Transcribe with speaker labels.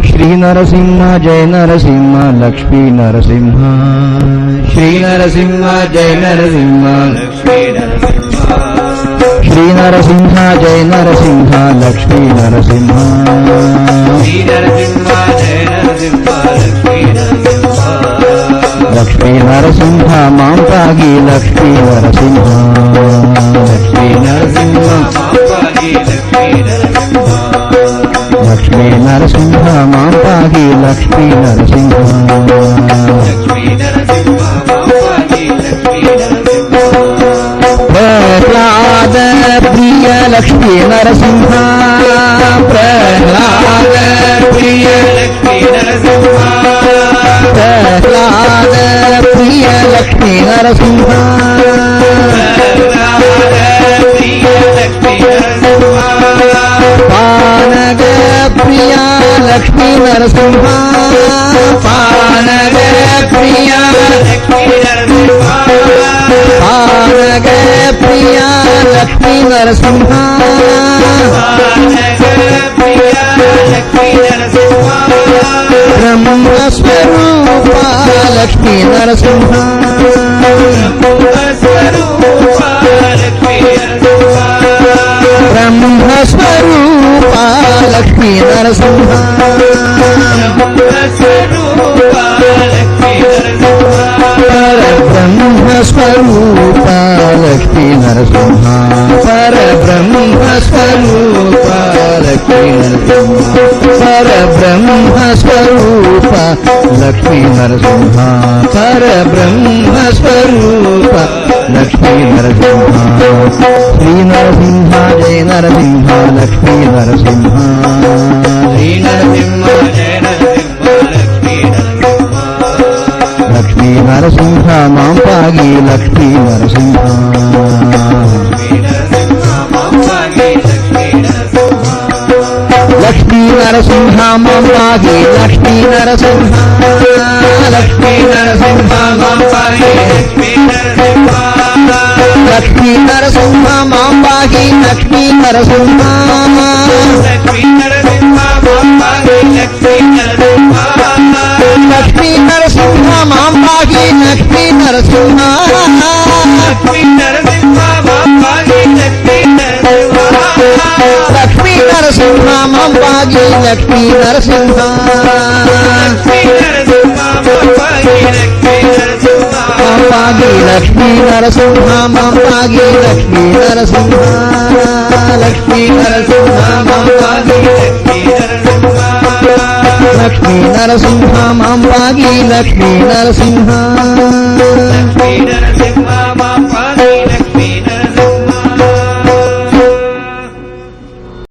Speaker 1: श्री नरसिंह जय नरसिंह लक्ष्मी नरसिंह श्री नरसिंह जय नरसिंह लक्ष्मी नरसिंह श्री नरसिंह जय नरसिंह लक्ष्मी नरसिंह श्री नरसिंह जय नरसिंह लक्ष्मी नरसिंह लक्ष्मी नरसिंह मां पागी लक्ष्मी नरसिंह लक्ष्मी नरसिंह मां पागी लक्ष्मी नरसिंह लक्ष्मी नरसिंह मां पागी लक्ष्मी नरसिंह लक्ष्मी नरसिंह मां पागी लक्ष्मी नरसिंह प्रह्लाद प्रिय लक्ष्मी नरसिंह प्रह्लाद प्रिय लक्ष्मी नरसिंह प्रह्लाद प्रिय लक्ष्मी नरसिंह प्रह्लाद प्रिय लक्ष्मी नरसिंह पानग प्रिया लक्ष्मी नरसिंह पानग प्रिया लक्ष्मी नरसिंह पानग प्रिया लक्ष्मी नरसिंह पानग प्रिया लक्ष्मी नरसिंह ब्रह्मस्वरूपा लक्ष्मी नरसिंह ब्रह्मस्वरूपा लक्ष्मी नरसिंह ब्रह्मस्वरूपा लक्ष्मी नरसिंह ब्रह्मस्वरूपा लक्ष्मी नरसिंह परब्रह्मस्वरूपा लक्ष्मी नरसिंह परब्रह्मस्वरूपा लक्ष्मी नरसिंह परब्रह्मस्वरूपा लक्ष्मी नरसिंह परब्रह्मस्वरूपा लक्ष्मी नरसिंह श्री नरसिंह जय नरसिंह लक्ष्मी नरसिंह श्री नरसिंह जय नरसिंह लक्ष्मी नरसिंह लक्ष्मी नरसिंह मां पागी लक्ष्मी नरसिंह लक्ष्मी नरसिंह मां पागी लक्ष्मी नरसिंह लक्ष्मी नरसिंह मां पागी लक्ष्मी नरसिंह लक्ष्मी नरसिंह मां पागी लक्ष्मी नरसिंह लक्ष्मी नरसिंह मां पागी लक्ष्मी नरसिंह लक्ष्मी नरसिंह मां पागी लक्ष्मी नरसिंह लक्ष्मी नरसिंह मां पागी लक्ष्मी नरसिंह लक्ष्मी नरसिंह मां पागी लक्ष्मी नरसिंह लक्ष्मी नरसिंह मां पागी लक्ष्मी नरसिंह पागी लक्ष्मी नरसिंह मां पागी लक्ष्मी नरसिंह लक्ष्मी नरसिंह मां पागी लक्ष्मी नरसिंह लक्ष्मी नरसिंह मां पागी लक्ष्मी नरसिंह